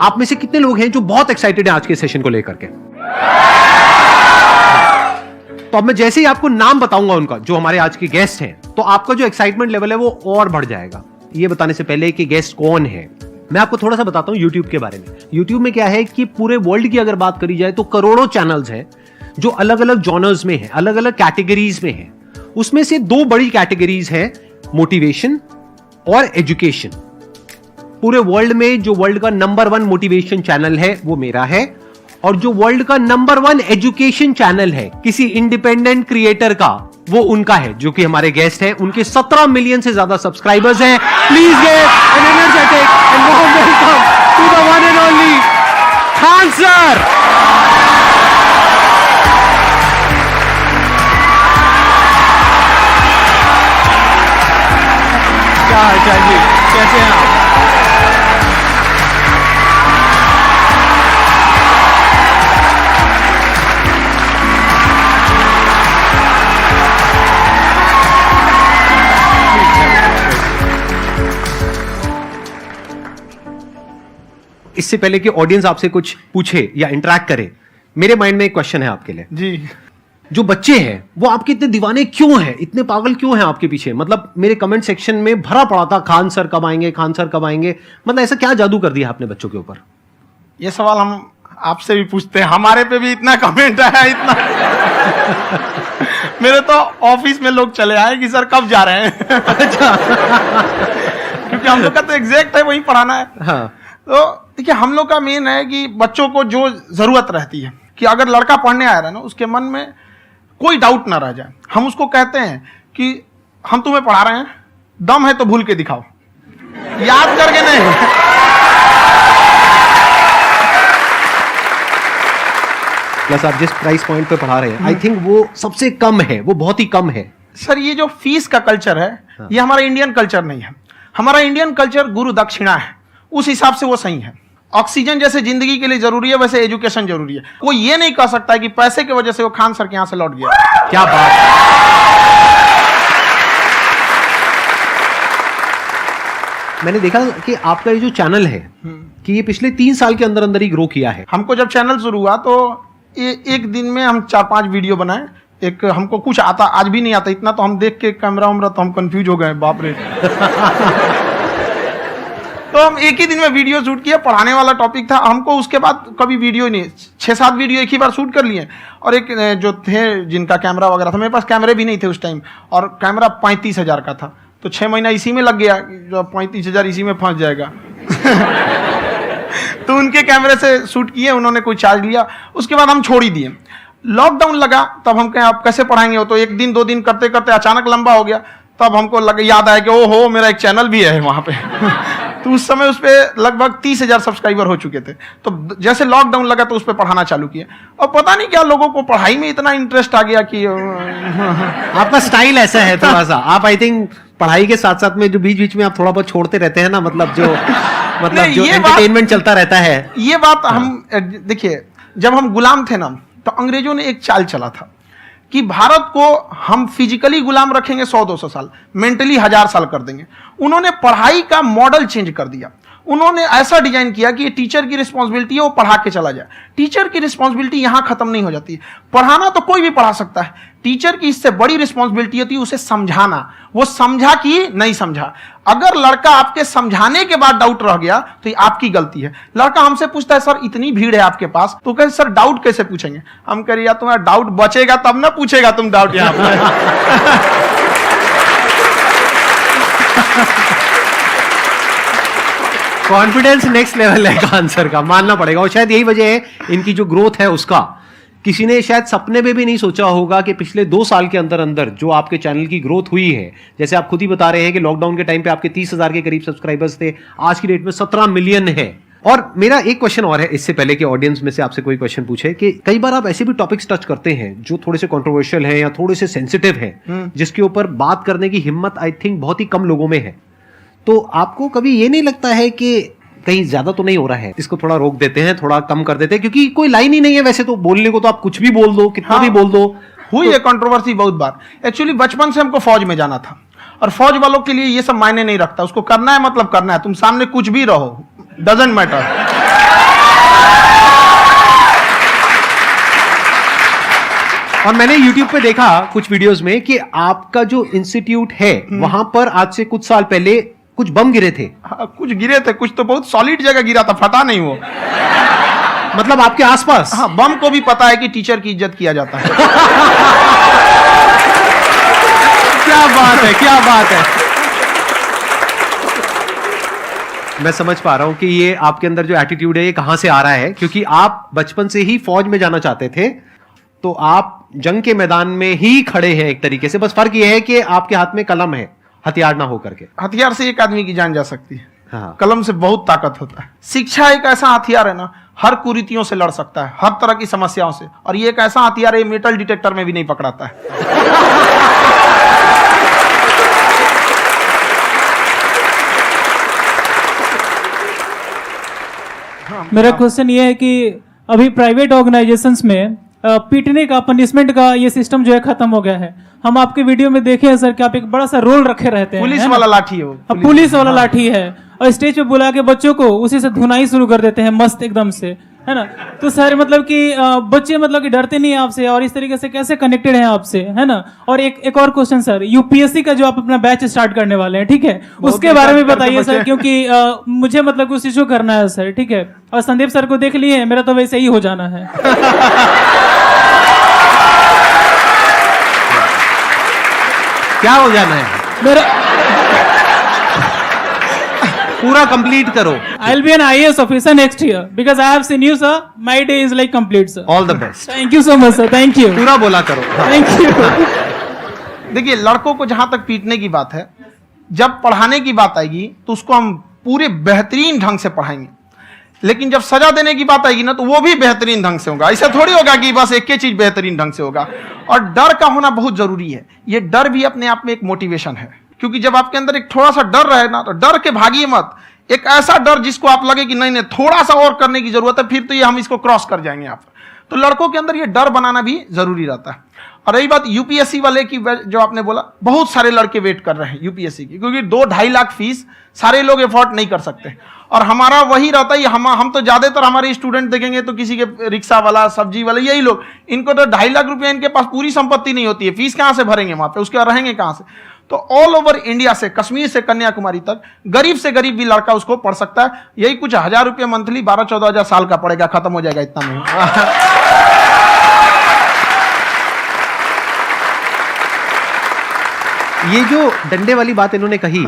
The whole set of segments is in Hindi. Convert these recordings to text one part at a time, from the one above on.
आप में से कितने लोग हैं जो बहुत एक्साइटेड हैं आज के सेशन को लेकर के? तो अब मैं जैसे ही आपको नाम बताऊंगा उनका, जो हमारे आज के गेस्ट हैं, तो आपका जो एक्साइटमेंट लेवल है वो और बढ़ जाएगा। ये बताने से पहले कि गेस्ट कौन है, मैं आपको थोड़ा सा बताता हूं YouTube के बारे में। YouTube में क्या है कि पूरे वर्ल्ड की अगर बात करी जाए तो करोड़ों चैनल्स हैं जो अलग अलग जॉनर्स में हैं, अलग अलग कैटेगरीज में हैं। उसमें से दो बड़ी कैटेगरीज हैं, मोटिवेशन और एजुकेशन। पूरे वर्ल्ड में जो वर्ल्ड का नंबर 1 मोटिवेशन चैनल है वो मेरा है, और जो वर्ल्ड का नंबर 1 एजुकेशन चैनल है किसी इंडिपेंडेंट क्रिएटर का, वो उनका है, जो कि हमारे गेस्ट हैं। उनके 17 मिलियन से ज्यादा सब्सक्राइबर्स हैं। Please give an energetic and warm welcome to the one and only Khan sir. क्या हाल जी, कैसे हैं आप? इससे पहले कि ऑडियंस आपसे कुछ पूछे या इंटरेक्ट करे, मेरे माइंड में एक क्वेश्चन है आपके लिए जी। जो बच्चे हैं वो आपके इतने दीवाने क्यों हैं, इतने पागल क्यों हैं आपके पीछे? मतलब मेरे कमेंट सेक्शन में भरा पड़ा था, खान सर कब आएंगे, खान सर कब आएंगे। मतलब ऐसा क्या जादू कर दिया आपने बच्चों के ऊपर? ये सवाल हम आपसे भी पूछते हैं, हमारे पे भी इतना कमेंट आया, इतना मेरे तो ऑफिस में लोग चले आए कि सर कब जा रहे हैं। अच्छा। क्योंकि हम लोग का तो एग्जैक्ट है वही पढ़ाना है। हाँ। तो देखिए, हम लोग का मेन है कि बच्चों को जो जरूरत रहती है कि अगर लड़का पढ़ने आ रहा है ना, उसके मन में कोई डाउट ना रह जाए। हम उसको कहते हैं कि हम तुम्हें पढ़ा रहे हैं, दम है तो भूल के दिखाओ, याद करके नहीं। प्लस आप जिस प्राइस पॉइंट पे पढ़ा रहे हैं, आई थिंक वो सबसे कम है, वो बहुत ही कम है। सर ये जो फीस का कल्चर है, हाँ। ये हमारा इंडियन कल्चर नहीं है। हमारा इंडियन कल्चर गुरु दक्षिणा है, उस हिसाब से वो सही है। ऑक्सीजन जैसे जिंदगी के लिए जरूरी है, वैसे एजुकेशन जरूरी है। वो ये नहीं कह सकता है कि पैसे की वजह से वो खान सर के यहां से लौट गया। क्या बात है। मैंने देखा कि आपका ये जो चैनल है कि ये पिछले 3 साल के अंदर अंदर ही ग्रो किया है। हमको जब चैनल शुरू हुआ तो एक दिन में हम 4-5 वीडियो बनाए। एक हमको कुछ आता, आज भी नहीं आता इतना, तो हम देख के कैमरा उमरा तो हम कंफ्यूज हो गए, बाप रे। तो हम एक ही दिन में वीडियो शूट किया, पढ़ाने वाला टॉपिक था। हमको उसके बाद कभी वीडियो नहीं, 6-7 वीडियो एक ही बार शूट कर लिए। और एक जो थे जिनका कैमरा वगैरह था, मेरे पास कैमरे भी नहीं थे उस टाइम, और कैमरा 35,000 का था, तो 6 महीना इसी में लग गया, जो 35,000 इसी में फंस जाएगा। तो उनके कैमरे से शूट किए, उन्होंने कोई चार्ज लिया, उसके बाद हम छोड़ ही दिए। लॉकडाउन लगा, तब हम कहें आप कैसे पढ़ाएंगे, वो तो 1 दिन 2 दिन करते करते अचानक लंबा हो गया। तब हमको याद आया कि ओहो, मेरा एक चैनल भी है वहां पे। तो उस समय उस पर लगभग 30,000 सब्सक्राइबर हो चुके थे। तो जैसे लॉकडाउन लगा तो उस पर पढ़ाना चालू किया, और पता नहीं क्या लोगों को पढ़ाई में इतना इंटरेस्ट आ गया कि आपका स्टाइल ऐसा है थोड़ा सा, आप आई थिंक पढ़ाई के साथ साथ में जो बीच बीच में आप थोड़ा बहुत छोड़ते रहते हैं ना, मतलब जो एंटरटेनमेंट चलता रहता है। ये बात हम देखिए, जब हम गुलाम थे ना, तो अंग्रेजों ने एक चाल चला था कि भारत को हम फिजिकली गुलाम रखेंगे 100-200 साल, मेंटली 1000 साल कर देंगे। उन्होंने पढ़ाई का मॉडल चेंज कर दिया। उन्होंने ऐसा डिजाइन किया कि ये टीचर की रिस्पॉन्सिबिलिटी है, वो पढ़ा के चला जाए। टीचर की रिस्पॉन्सिबिलिटी यहां खत्म नहीं हो जाती है। पढ़ाना तो कोई भी पढ़ा सकता है, टीचर की इससे बड़ी रिस्पॉन्सिबिलिटी होती है उसे समझाना। वो समझा कि नहीं समझा। अगर लड़का आपके समझाने के बाद डाउट रह गया तो ये आपकी गलती है। लड़का हमसे पूछता है, सर इतनी भीड़ है आपके पास, तो कहे सर डाउट कैसे पूछेंगे? हम कह रहे यार तुम्हारा डाउट बचेगा तब ना पूछेगा तुम डाउट यहां पर। कॉन्फिडेंस नेक्स्ट लेवल है खान सर का, मानना पड़ेगा। और शायद यही वजह है इनकी जो ग्रोथ है उसका। किसी ने शायद सपने में भी नहीं सोचा होगा कि पिछले 2 साल के अंदर अंदर जो आपके चैनल की ग्रोथ हुई है, जैसे आप खुद ही बता रहे हैं कि लॉकडाउन के टाइम पे आपके 30,000 के करीब सब्सक्राइबर्स थे, आज की डेट में 17 मिलियन है। और मेरा एक क्वेश्चन और है, इससे पहले कि ऑडियंस में से आपसे कोई क्वेश्चन पूछे, कि कई बार आप ऐसे भी टॉपिक्स टच करते हैं जो थोड़े से कंट्रोवर्शियल हैं या थोड़े से सेंसिटिव हैं, जिसके ऊपर बात करने की हिम्मत आई थिंक बहुत ही कम लोगों में है। तो आपको कभी ये नहीं लगता है कि कहीं ज्यादा तो नहीं हो रहा है, इसको थोड़ा रोक देते हैं, थोड़ा कम कर देते हैं? क्योंकि कोई लाइन ही नहीं है वैसे तो बोलने को, तो आप कुछ भी बोल दो, कितना भी बोल दो। हुई है कंट्रोवर्सी बहुत बार। एक्चुअली बचपन से हमको फौज में जाना था, और फौज वालों के लिए ये सब मायने नहीं रखता। उसको करना है मतलब करना है, तुम सामने कुछ भी रहो, डजंट मैटर। और मैंने YouTube पे देखा कुछ वीडियोस में कि आपका जो इंस्टीट्यूट है वहां पर आज से कुछ साल पहले कुछ बम गिरे थे। हाँ, कुछ गिरे थे, कुछ तो बहुत सॉलिड जगह गिरा था, फटा नहीं वो। मतलब आपके आसपास? हाँ, बम को भी पता है कि टीचर की इज्जत किया जाता है। क्या बात है, क्या बात है। मैं समझ पा रहा हूं कि ये आपके अंदर जो एटीट्यूड है ये कहां से आ रहा है, क्योंकि आप बचपन से ही फौज में जाना चाहते थे, तो आप जंग के मैदान में ही खड़े हैं एक तरीके से। बस फर्क ये है कि आपके हाथ में कलम है, हथियार ना हो करके। हथियार से एक आदमी की जान जा सकती है, हाँ। कलम से बहुत ताकत होता है। शिक्षा एक ऐसा हथियार है ना, हर कुरीतियों से लड़ सकता है, हर तरह की समस्याओं से। और ये एक ऐसा हथियार है, मेटल डिटेक्टर में भी नहीं पकड़ाता है। मेरा क्वेश्चन ये है कि अभी प्राइवेट ऑर्गेनाइजेशंस में पीटने का, पनिशमेंट का ये सिस्टम जो है खत्म हो गया है। हम आपके वीडियो में देखे हैं सर कि आप एक बड़ा सा रोल रखे रहते हैं, पुलिस वाला लाठी है वो, पुलिस वाला लाठी है, और स्टेज पे बुला के बच्चों को उसी से धुनाई शुरू कर देते हैं मस्त एकदम से, है ना। तो सर मतलब कि बच्चे मतलब कि डरते नहीं है आपसे, और इस तरीके से कैसे कनेक्टेड हैं आपसे, है ना। और एक और क्वेश्चन सर, यूपीएससी का जो आप अपना बैच स्टार्ट करने वाले हैं, ठीक है, उसके बारे में बताइए सर, क्योंकि मुझे मतलब कुछ इशू करना है सर, ठीक है। और संदीप सर को देख लिए, मेरा तो वैसे ही हो जाना है। क्या हो जाना है? मेरा पूरा कंप्लीट करो। I'll be an IAS officer next year because I have seen you, sir. My day is like complete, sir. All the best. Thank you so much, sir. Thank you. पूरा बोला करो। Thank you. देखिए, लड़कों को जहां तक पीटने की बात है, जब पढ़ाने की बात आएगी तो उसको हम पूरे बेहतरीन ढंग से पढ़ाएंगे। लेकिन जब सजा देने की बात आएगी ना, तो वो भी बेहतरीन ढंग से होगा। ऐसा थोड़ी होगा कि बस एक ही चीज बेहतरीन ढंग से होगा। और डर का होना बहुत जरूरी है। ये डर भी अपने आप में एक मोटिवेशन है, क्योंकि जब आपके अंदर एक थोड़ा सा डर रहे ना, तो डर के भागिए मत। एक ऐसा डर जिसको आप लगे कि नहीं नहीं थोड़ा सा और करने की जरूरत है, फिर तो ये हम इसको क्रॉस कर जाएंगे यहाँ पर। तो लड़कों के अंदर ये डर बनाना भी जरूरी रहता है। और रही बात यूपीएससी वाले की, जो आपने बोला, बहुत सारे लड़के वेट कर रहे हैं यूपीएससी की, क्योंकि 2-2.5 लाख फीस सारे लोग एफोर्ड नहीं कर सकते। और हमारा वही रहता है, हम तो ज्यादातर हमारे स्टूडेंट देखेंगे तो किसी के रिक्शा वाला, सब्जी वाला, यही लोग, इनको तो 2.5 लाख रुपया इनके पास पूरी संपत्ति नहीं होती है, फीस कहां से भरेंगे वहां पे, उसके बाद रहेंगे कहां से। तो ऑल ओवर इंडिया से, कश्मीर से कन्याकुमारी तक, गरीब से गरीब भी लड़का उसको पढ़ सकता है। यही कुछ 1000 रुपये मंथली, 12-14 हजार साल का पड़ेगा, खत्म हो जाएगा इतना में। ये जो डंडे वाली बात इन्होंने कही,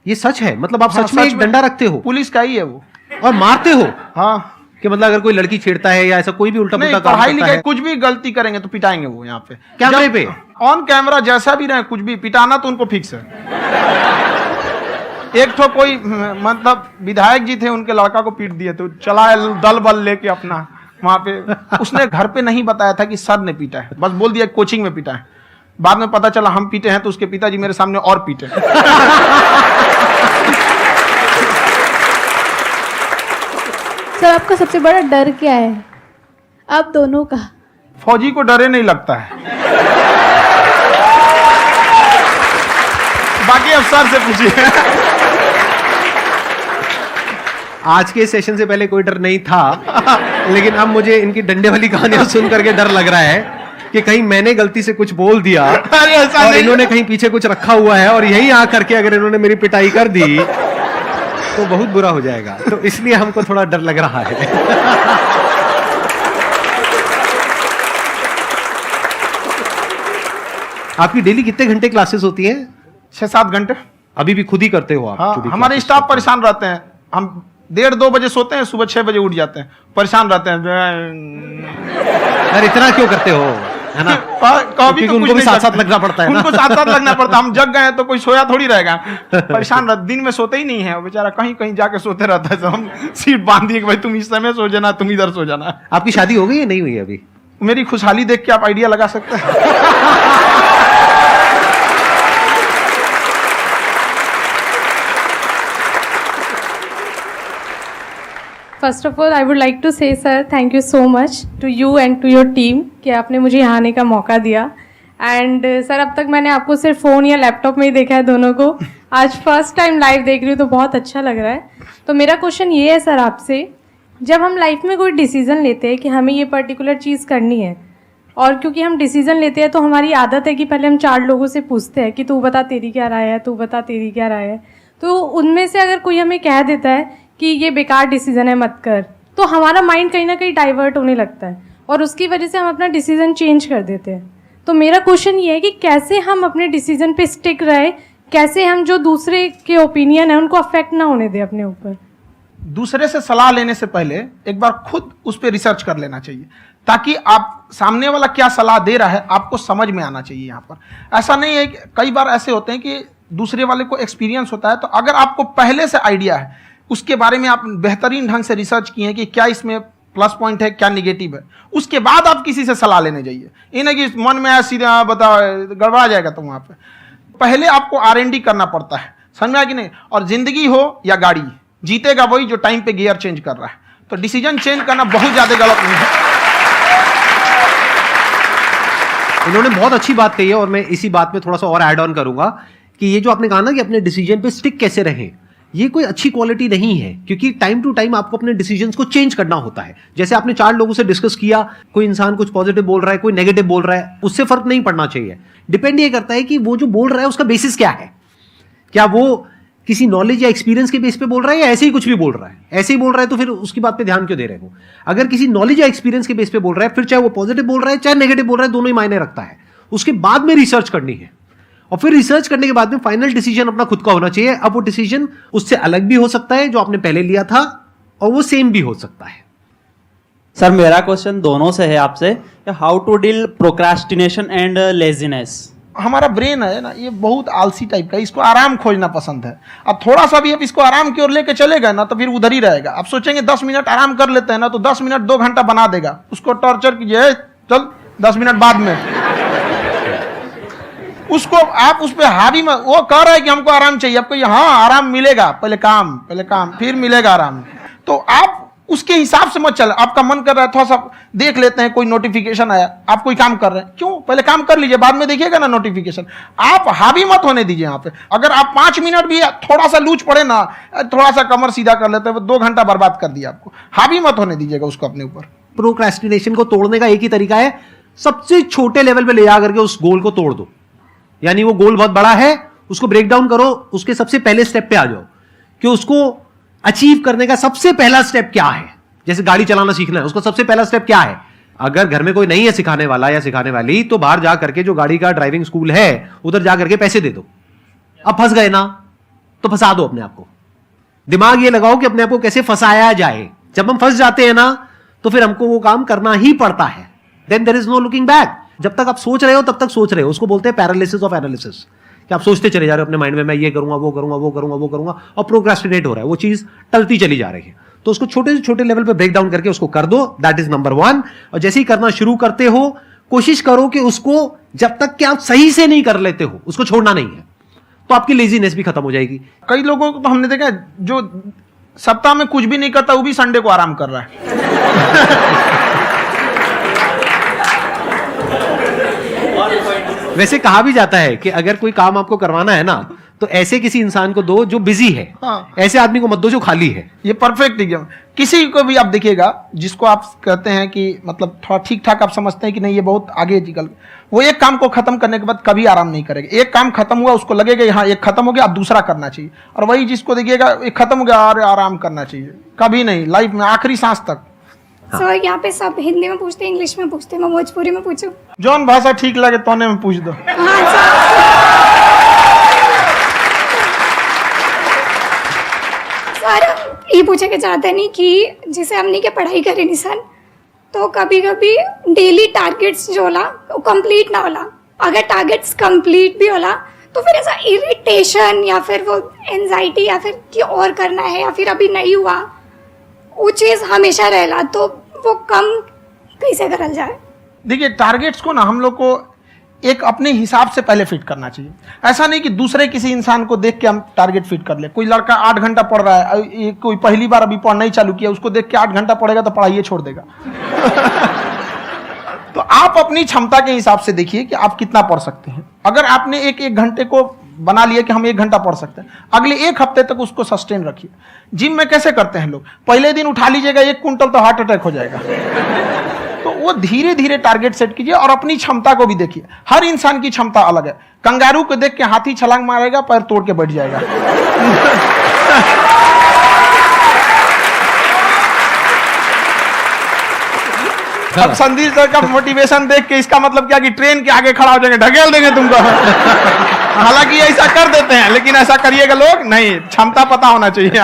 ये सच है? मतलब आप सच में एक डंडा रखते हो? पुलिस का ही है वो। और मारते हो? हाँ, कि मतलब अगर कोई लड़की छेड़ता है या ऐसा कोई भी उल्टा पुल्टा काम पढ़ाई करता लिखाई है, कुछ भी गलती करेंगे तो पिटाएंगे वो यहाँ पे, कैमरे पे, ऑन कैमरा, जैसा भी रहे, कुछ भी पिटाना तो उनको फिक्स है। एक तो कोई मतलब विधायक जी थे, उनके लड़का को पीट दिए, तो चला दल बल लेके अपना वहां पे। उसने घर पे नहीं बताया था कि सर ने पीटा है, बस बोल दिया कोचिंग में पीटा है। बाद में पता चला हम पीटे हैं, तो उसके पिताजी मेरे सामने और पीटे। सर आपका सबसे बड़ा डर क्या है, आप दोनों का? फौजी को डरे नहीं लगता है, बाकी अफसर से पूछिए। आज के सेशन से पहले कोई डर नहीं था, लेकिन अब मुझे इनकी डंडे वाली कहानियां सुन करके डर लग रहा है कि कहीं मैंने गलती से कुछ बोल दिया अरे ऐसा और नहीं, इन्होंने कहीं पीछे कुछ रखा हुआ है, और यहीं आ करके अगर इन्होंने मेरी पिटाई कर दी तो बहुत बुरा हो जाएगा। तो इसलिए हमको थोड़ा डर लग रहा है। आपकी डेली कितने घंटे क्लासेस होती हैं? 6-7 घंटे। अभी भी खुद ही करते हो आप? हाँ, जो भी हमारे classes स्टाफ करते परेशान रहते हैं। हम 1:30-2 बजे सोते हैं, सुबह 6 बजे उठ जाते हैं, परेशान रहते हैं। हैं। यार इतना क्यों करते हो, है ना? कभी क्योंकि उनको भी साथ साथ लगना पड़ता है ना। उनको साथ साथ लगना पड़ता है। हम जग गए तो कोई सोया थोड़ी रहेगा, परेशान रहते, दिन में सोते ही नहीं है बेचारा, कहीं कहीं जाके सोते रहता है। हम सीट बांध दिए कि भाई तुम इस समय सो जाना, तुम इधर सो जाना। आपकी शादी हो गई या नहीं हुई अभी? मेरी खुशहाली देख के आप आइडिया लगा सकते हैं। First of all I would like to say sir thank you so much to you and to your team कि आपने मुझे यहाँ आने का मौका दिया। एंड सर अब तक मैंने आपको सिर्फ फ़ोन या लैपटॉप में ही देखा है दोनों को, आज फर्स्ट टाइम लाइव देख रही हूँ तो बहुत अच्छा लग रहा है। तो मेरा क्वेश्चन ये है सर आपसे, जब हम लाइफ में कोई डिसीज़न लेते हैं कि हमें ये पर्टिकुलर चीज़ करनी है और क्योंकि हम डिसीजन लेते हैं तो हमारी आदत है कि पहले हम 4 लोगों से पूछते हैं कि तू बता तेरी क्या राय है, तू बता तेरी क्या राय है। तो उनमें से अगर कोई हमें कह देता है कि ये बेकार डिसीजन है मत कर, तो हमारा माइंड कहीं ना कहीं डाइवर्ट होने लगता है और उसकी वजह से हम अपना डिसीजन चेंज कर देते हैं। तो मेरा क्वेश्चन ये है कि कैसे हम अपने डिसीजन पे स्टिक रहे, कैसे हम जो दूसरे के ओपिनियन है उनको अफेक्ट ना होने दें अपने ऊपर। दूसरे से सलाह लेने से पहले एक बार खुद उस पर रिसर्च कर लेना चाहिए, ताकि आप सामने वाला क्या सलाह दे रहा है आपको समझ में आना चाहिए। यहाँ पर ऐसा नहीं है कि कई बार ऐसे होते हैं कि दूसरे वाले को एक्सपीरियंस होता है, तो अगर आपको पहले से आइडिया है, उसके बारे में आप बेहतरीन ढंग से रिसर्च किए हैं कि क्या इसमें प्लस पॉइंट है क्या निगेटिव है, उसके बाद आप किसी से सलाह लेने जाइए। ये नहीं कि मन में आया सीधे बताओ गड़बड़ा जाएगा। तो वहाँ पे पहले आपको R&D करना पड़ता है, समझ में आया कि नहीं। और जिंदगी हो या गाड़ी, जीतेगा वही जो टाइम पे गियर चेंज कर रहा है। तो डिसीजन चेंज करना बहुत ज्यादा गलत नहीं है। इन्होंने बहुत अच्छी बात कही है और मैं इसी बात में थोड़ा सा और ऐड ऑन करूंगा कि ये जो आपने कहा ना कि अपने डिसीजन पे स्टिक कैसे रहें, ये कोई अच्छी क्वालिटी नहीं है, क्योंकि टाइम टू टाइम आपको अपने डिसीजंस को चेंज करना होता है। जैसे आपने 4 लोगों से डिस्कस किया, कोई इंसान कुछ पॉजिटिव बोल रहा है, कोई नेगेटिव बोल रहा है, उससे फर्क नहीं पड़ना चाहिए। डिपेंड ये करता है कि वो जो बोल रहा है उसका बेसिस क्या है, क्या वो किसी नॉलेज या एक्सपीरियंस के बेस पे बोल रहा है या ऐसे ही कुछ भी बोल रहा है। ऐसे ही बोल रहा है तो फिर उसकी बात पे ध्यान क्यों दे रहे हो। अगर किसी नॉलेज या एक्सपीरियंस के बेस पे बोल रहा है, फिर चाहे वो पॉजिटिव बोल रहा है चाहे नेगेटिव बोल रहा है, दोनों ही मायने रखता है। उसके बाद में रिसर्च करनी है और फिर रिसर्च करने के बाद में फाइनल डिसीजन अपना खुद का होना चाहिए। अब वो डिसीजन उससे अलग भी हो सकता है जो आपने पहले लिया था, और वो सेम भी हो सकता है। सर मेरा क्वेश्चन दोनों से है आपसे, how to deal procrastination and laziness. हमारा ब्रेन है ना, ये बहुत आलसी टाइप का, इसको आराम खोजना पसंद है। अब थोड़ा सा भी अब इसको आराम की ओर लेके चलेगा ना तो फिर उधर ही रहेगा। आप सोचेंगे 10 मिनट आराम कर लेते हैं ना, तो 10 मिनट 2 घंटा बना देगा। उसको टॉर्चर कीजिए, चल 10 मिनट बाद में। उसको आप उस पर हावी में, वो कह रहा है कि हमको आराम चाहिए, आपको हाँ आराम मिलेगा, पहले काम फिर मिलेगा आराम। तो आप उसके हिसाब से मत चल। आपका मन कर रहा है थोड़ा सा देख लेते हैं, कोई नोटिफिकेशन आया, आप कोई काम कर रहे हैं, क्यों पहले काम कर लीजिए, बाद में देखिएगा ना नोटिफिकेशन। आप हावी मत होने दीजिए यहाँ पे। अगर आप 5 मिनट भी थोड़ा सा लूज पड़े ना, थोड़ा सा कमर सीधा कर लेते हैं, 2 घंटा बर्बाद कर दिया आपको। हावी मत होने दीजिएगा उसको अपने ऊपर। प्रोक्रेस्टिनेशन को तोड़ने का एक ही तरीका है, सबसे छोटे लेवल पे ले जा करके उस गोल को तोड़ दो। यानी वो गोल बहुत बड़ा है, उसको ब्रेक डाउन करो, उसके सबसे पहले स्टेप पे आ जाओ कि उसको अचीव करने का सबसे पहला स्टेप क्या है। जैसे गाड़ी चलाना सीखना है, उसका सबसे पहला स्टेप क्या है। अगर घर में कोई नहीं है सिखाने वाला या सिखाने वाली, तो बाहर जा करके जो गाड़ी का ड्राइविंग स्कूल है उधर जा करके पैसे दे दो। अब फंस गए ना तो फंसा दो अपने आप को। दिमाग ये लगाओ कि अपने आप को कैसे फंसाया जाए। जब हम फंस जाते हैं ना तो फिर हमको वो काम करना ही पड़ता है। Then there is no looking back. जब तक आप सोच रहे हो तब तक सोच रहे हो, उसको बोलते हैं पैरालिसिस ऑफ एनालिसिस, कि आप सोचते चले जा रहे हो अपने माइंड में, मैं ये करूंगा वो करूंगा वो करूंगा वो करूंगा, और प्रोक्रेस्टिनेट हो रहा है, वो चीज टलती चली जा रही है। तो उसको छोटे से छोटे लेवल पे ब्रेक डाउन करके उसको कर दो, दैट इज नंबर 1। और जैसे ही करना शुरू करते हो, कोशिश करो कि उसको जब तक कि आप सही से नहीं कर लेते हो उसको छोड़ना नहीं है, तो आपकी लेजीनेस भी खत्म हो जाएगी। कई लोगों को तो हमने देखा जो सप्ताह में कुछ भी नहीं करता, वो भी संडे को आराम कर रहा है। वैसे कहा भी जाता है कि अगर कोई काम आपको करवाना है ना तो ऐसे किसी इंसान को दो जो बिजी है। हाँ। ऐसे आदमी को मत दो जो खाली है। ये परफेक्ट एग्जाम। किसी को भी आप देखिएगा जिसको आप कहते हैं कि मतलब थोड़ा ठीक ठाक आप समझते हैं कि नहीं ये बहुत आगे निकल, वो एक काम को खत्म करने के बाद कभी आराम नहीं करेगा। एक काम खत्म हुआ उसको लगेगा हाँ एक खत्म हो गया, अब दूसरा करना चाहिए। और वही जिसको देखिएगा एक खत्म हो गया और आराम करना चाहिए, कभी नहीं, लाइफ में आखिरी सांस तक। सर यहाँ पे सब हिंदी में पूछते हैं, इंग्लिश में पूछते हैं, मैं भोजपुरी में पूछूं? जौन भाषा ठीक लगे तोने में पूछ दो। हाँ सर ये पूछे के चाहते नहीं कि जैसे हमने के पढ़ाई करे निशान, तो कभी कभी डेली टारगेट्स जो होला वो कंप्लीट ना होला। अगर टारगेट्स कंप्लीट भी होला तो फिर ऐसा इरिटेशन या फिर वो एंजाइटी या फिर कि और करना है या फिर अभी नहीं हुआ, वो चीज़ हमेशा रहेला। तो वो कम कैसे करल जाए? देखिए टारगेट्स को ना हम लोग को एक अपने हिसाब से पहले फिट करना चाहिए। ऐसा नहीं कि दूसरे किसी इंसान को देख के हम टारगेट फिट कर ले। कोई लड़का 8 घंटा पढ़ रहा है, कोई पहली बार अभी पढ़ना ही चालू किया, उसको देख के 8 घंटा पढ़ेगा तो पढ़ाइए छोड़ देगा। तो आप अपनी क्षमता के हिसाब से देखिए कि आप कितना पढ़ सकते हैं। अगर आपने एक घंटे को बना लिया कि हम 1 घंटा पढ़ सकते हैं, अगले 1 हफ्ते तक उसको सस्टेन रखिए। जिम में कैसे करते हैं लोग, पहले दिन उठा लीजिएगा 1 कुंटल तो हार्ट अटैक हो जाएगा। तो वो धीरे धीरे टारगेट सेट कीजिए और अपनी क्षमता को भी देखिए। हर इंसान की क्षमता अलग है। कंगारू को देख के हाथी छलांग मारेगा, पैर तोड़ के बैठ जाएगा। अब संदीप सर का मोटिवेशन देख के इसका मतलब क्या कि ट्रेन के आगे खड़ा हो जाएंगे, ढकेल देंगे तुमको। हालांकि ऐसा कर देते हैं, लेकिन ऐसा करिएगा लोग नहीं, क्षमता पता होना चाहिए।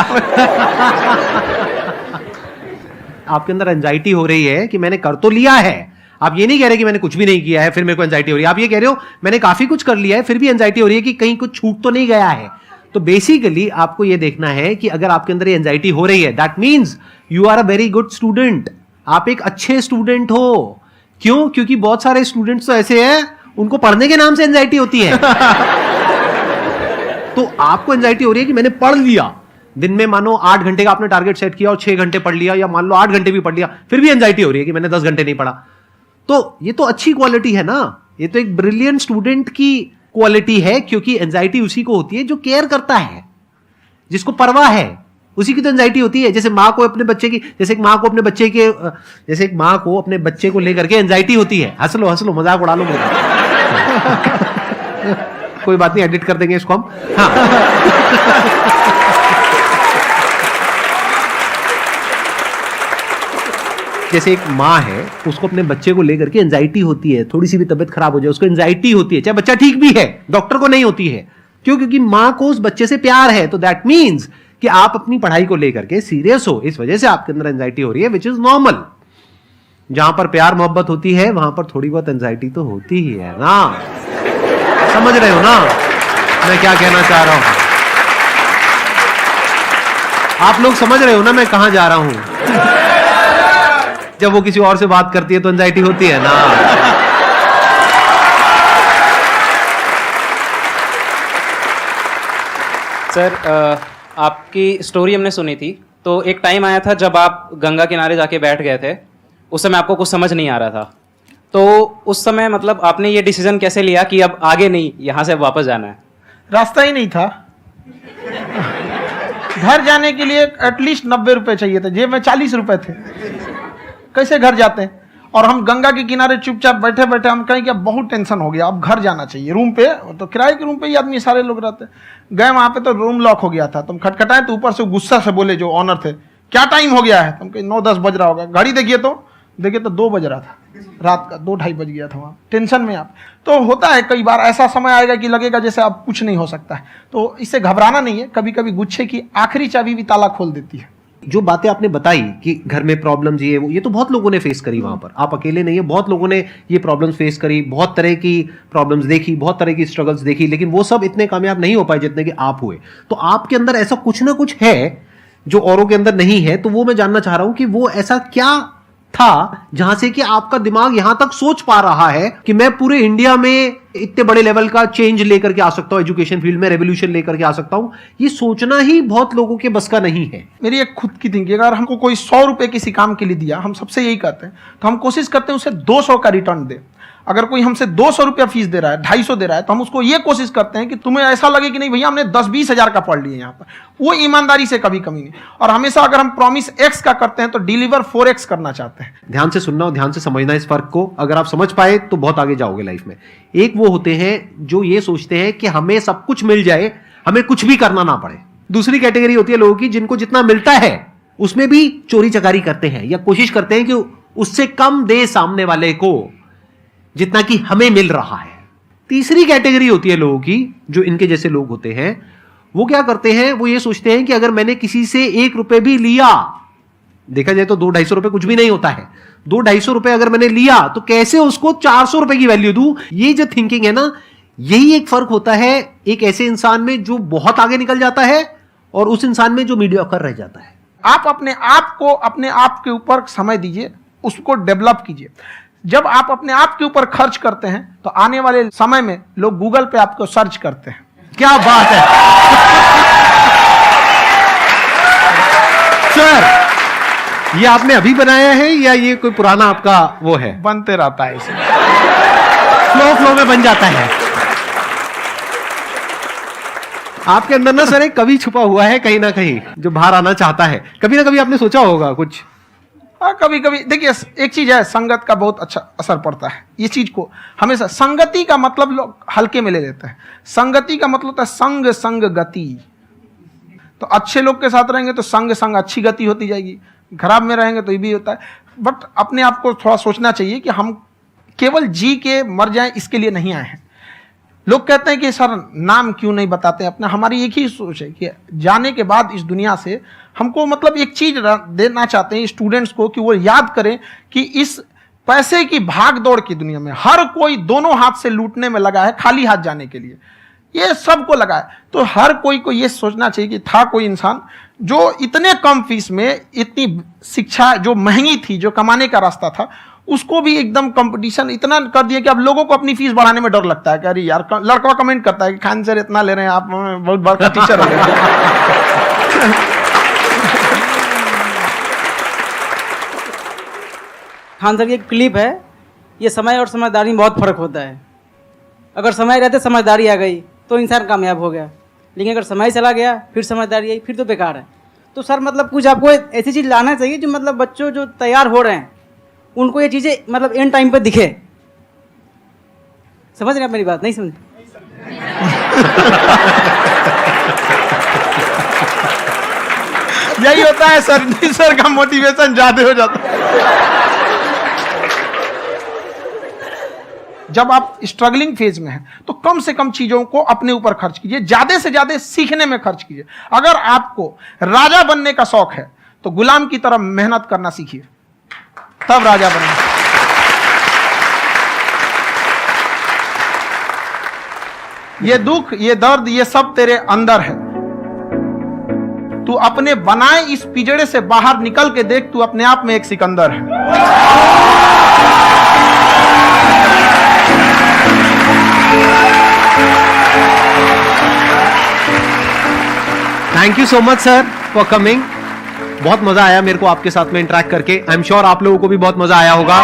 आपके अंदर एंजाइटी हो रही है कि मैंने कर तो लिया है। आप ये नहीं कह रहे कि मैंने कुछ भी नहीं किया है फिर मेरे को एंजाइटी हो रही है। आप ये कह रहे हो मैंने काफी कुछ कर लिया है फिर भी एंजाइटी हो रही है कि कहीं कुछ छूट तो नहीं गया है। तो बेसिकली आपको ये देखना है कि अगर आपके अंदर ये एंजाइटी हो रही है, that means you are a very good student. आप एक अच्छे स्टूडेंट हो। क्यों? क्योंकि बहुत सारे स्टूडेंट्स तो ऐसे हैं उनको पढ़ने के नाम से एंजाइटी होती है। तो आपको एंजाइटी हो रही है कि मैंने पढ़ लिया। दिन में मानो 8 घंटे का आपने टारगेट सेट किया और 6 घंटे पढ़ लिया, या मान लो 8 घंटे भी पढ़ लिया, फिर भी एंजाइटी हो रही है कि मैंने 10 घंटे नहीं पढ़ा। तो ये तो अच्छी क्वालिटी है ना, ये तो एक ब्रिलियंट स्टूडेंट की क्वालिटी है। क्योंकि एंजाइटी उसी को होती है जो केयर करता है, जिसको परवाह है, उसी की तो एंजाइटी होती है। जैसे माँ को अपने बच्चे की, जैसे एक माँ को अपने बच्चे को लेकर के एंजाइटी होती है। हंस लो मजाक उड़ा लो मेरा। कोई बात नहीं, एडिट कर देंगे इसको हम। हाँ। जैसे एक माँ है, उसको अपने बच्चे को लेकर के एंजाइटी होती है, थोड़ी सी भी तबीयत खराब हो जाए उसको एंजाइटी होती है, चाहे बच्चा ठीक भी है, डॉक्टर को नहीं होती है। क्यों? क्योंकि माँ को उस बच्चे से प्यार है। तो दैट मीन्स कि आप अपनी पढ़ाई को लेकर के सीरियस हो, इस वजह से आपके अंदर एंजाइटी हो रही है, विच इज नॉर्मल। जहां पर प्यार मोहब्बत होती है वहां पर थोड़ी बहुत एंजाइटी तो होती ही है ना। समझ रहे हो ना मैं क्या कहना चाह रहा हूं? आप लोग समझ रहे हो ना मैं कहां जा रहा हूं? जब वो किसी और से बात करती है तो एंजाइटी होती है ना। सर आपकी स्टोरी हमने सुनी थी, तो एक टाइम आया था जब आप गंगा किनारे जाके बैठ गए थे। उस समय आपको कुछ समझ नहीं आ रहा था, तो उस समय मतलब आपने ये डिसीजन कैसे लिया कि अब आगे नहीं, यहाँ से वापस जाना है? रास्ता ही नहीं था। घर जाने के लिए एटलीस्ट 90 रुपए चाहिए थे, जेब में 40 रुपए थे। कैसे घर जाते हैं? और हम गंगा के किनारे चुपचाप बैठे बैठे हम कहें कि अब बहुत टेंशन हो गया, अब घर जाना चाहिए। रूम पे तो किराए के रूम पे ही आदमी सारे लोग रहते। गए वहां पे तो रूम लॉक हो गया था। तुम खटखटाए तो ऊपर से गुस्सा से बोले जो ऑनर थे, क्या टाइम हो गया है? तुम कहे 9-10 बज रहा होगा। घड़ी देखिए तो 2 बज रहा था रात का, 2-2:30 बज गया था। वहाँ टेंशन में आप तो होता है, कई बार ऐसा समय आएगा कि लगेगा जैसे अब कुछ नहीं हो सकता है। तो इससे घबराना नहीं है। कभी कभी गुच्छे की आखिरी चाबी भी ताला खोल देती है। जो बातें आपने बताई कि घर में प्रॉब्लम ये वो, ये तो बहुत लोगों ने फेस करी वहां पर। आप अकेले नहीं है, बहुत लोगों ने ये प्रॉब्लम्स फेस करी, बहुत तरह की प्रॉब्लम्स देखी, बहुत तरह की स्ट्रगल्स देखी, लेकिन वो सब इतने कामयाब नहीं हो पाए जितने कि आप हुए। तो आपके अंदर ऐसा कुछ ना कुछ है जो औरों के अंदर नहीं है। तो वो मैं जानना चाह रहा हूं कि वो ऐसा क्या था जहां से कि आपका दिमाग यहां तक सोच पा रहा है कि मैं पूरे इंडिया में इतने बड़े लेवल का चेंज लेकर के आ सकता हूं, एजुकेशन फील्ड में रेवोल्यूशन लेकर के आ सकता हूं। ये सोचना ही बहुत लोगों के बस का नहीं है। मेरी एक खुद की थिंकिंग, अगर हमको कोई 100 रुपए किसी काम के लिए दिया, हम सबसे यही कहते हैं, तो हम कोशिश करते हैं उसे 200 का रिटर्न दे। अगर कोई हमसे 200 रुपया फीस दे रहा है, 250 दे रहा है, तो हम उसको ये कोशिश करते हैं कि तुम्हें ऐसा लगे कि नहीं भैया हमने 10-20 हजार का पढ़ लिया यहाँ पर। वो ईमानदारी से कभी कमी नहीं। और हमेशा अगर हम प्रॉमिस X का करते हैं तो डिलीवर 4X करना चाहते हैं। ध्यान से सुनना और ध्यान से समझना इस फर्क को। अगर आप समझ पाए तो बहुत आगे जाओगे लाइफ में। एक वो होते हैं जो ये सोचते हैं कि हमें सब कुछ मिल जाए, हमें कुछ भी करना ना पड़े। दूसरी कैटेगरी होती है लोगों की जिनको जितना मिलता है उसमें भी चोरी चकारी करते हैं या कोशिश करते हैं कि उससे कम दे सामने वाले को जितना कि हमें मिल रहा है। तीसरी कैटेगरी होती है लोगों की, जो इनके जैसे लोग होते हैं, वो क्या करते हैं, वो ये सोचते हैं कि अगर मैंने किसी से 1 रुपए भी लिया, देखा जाए तो 200-250 रुपए कुछ भी नहीं होता है, 200-250 रुपए अगर मैंने लिया तो कैसे उसको 400 रुपए की वैल्यू दूं। ये जो थिंकिंग है ना, यही एक फर्क होता है एक ऐसे इंसान में जो बहुत आगे निकल जाता है और उस इंसान में जो मीडियोकर रह जाता है। आप अपने आप के ऊपर समय दीजिए, उसको डेवलप कीजिए। जब आप अपने आप के ऊपर खर्च करते हैं तो आने वाले समय में लोग गूगल पे आपको सर्च करते हैं। क्या बात है सर, ये आपने अभी बनाया है या ये कोई पुराना आपका वो है? बनते रहता है, इसे फ्लो में बन जाता है। आपके अंदर ना सर एक कवि छुपा हुआ है कहीं ना कहीं जो बाहर आना चाहता है। कभी ना कभी आपने सोचा होगा कुछ? कभी कभी देखिए, एक चीज है, संगत का बहुत अच्छा असर पड़ता है। ये चीज को हमेशा, संगति का मतलब लोग हल्के में ले लेते हैं। संगति का मतलब होता है संग संग गति। तो अच्छे लोग के साथ रहेंगे तो संग संग अच्छी गति होती जाएगी, खराब में रहेंगे तो ये भी होता है। बट अपने आप को थोड़ा सोचना चाहिए कि हम केवल जी के मर जाएं इसके लिए नहीं आए हैं। लोग कहते हैं कि सर नाम क्यों नहीं बताते अपना। हमारी एक ही सोच है कि जाने के बाद इस दुनिया से हमको मतलब एक चीज देना चाहते हैं स्टूडेंट्स को, कि वो याद करें कि इस पैसे की भाग दौड़ की दुनिया में हर कोई दोनों हाथ से लूटने में लगा है, खाली हाथ जाने के लिए ये सबको लगा है। तो हर कोई को ये सोचना चाहिए कि था कोई इंसान जो इतने कम फीस में इतनी शिक्षा जो महंगी थी, जो कमाने का रास्ता था, उसको भी एकदम कंपटीशन इतना कर दिया कि अब लोगों को अपनी फीस बढ़ाने में डर लगता है कि अरे यार, लड़का कमेंट करता है कि खान सर इतना ले रहे हैं, आप बहुत बड़ा टीचर हो गए। खान सर की एक क्लिप है, ये समय और समझदारी में बहुत फर्क होता है। अगर समय रहते समझदारी आ गई तो इंसान कामयाब हो गया, लेकिन अगर समय चला गया फिर समझदारी आई फिर तो बेकार है। तो सर मतलब कुछ आपको ऐसी चीज़ लाना चाहिए जो मतलब बच्चों जो तैयार हो रहे हैं उनको ये चीज़ें मतलब एंड टाइम पे दिखे। समझ रहे हैं आप मेरी बात? नहीं समझ? यही होता है सर, सर का मोटिवेशन ज्यादा हो जाता है। जब आप स्ट्रगलिंग फेज में हैं तो कम से कम चीजों को अपने ऊपर खर्च कीजिए, ज्यादा से ज्यादा सीखने में खर्च कीजिए। अगर आपको राजा बनने का शौक है तो गुलाम की तरह मेहनत करना सीखिए, तब राजा बनेंगे। ये दुख, ये दर्द, ये सब तेरे अंदर है। तू अपने बनाए इस पिजड़े से बाहर निकल के देख, तू अपने आप में एक सिकंदर है। Thank you so much sir for coming. बहुत मजा आया मेरे को आपके साथ में इंटरेक्ट करके। आई एम श्योर आप लोगों को भी बहुत मजा आया होगा।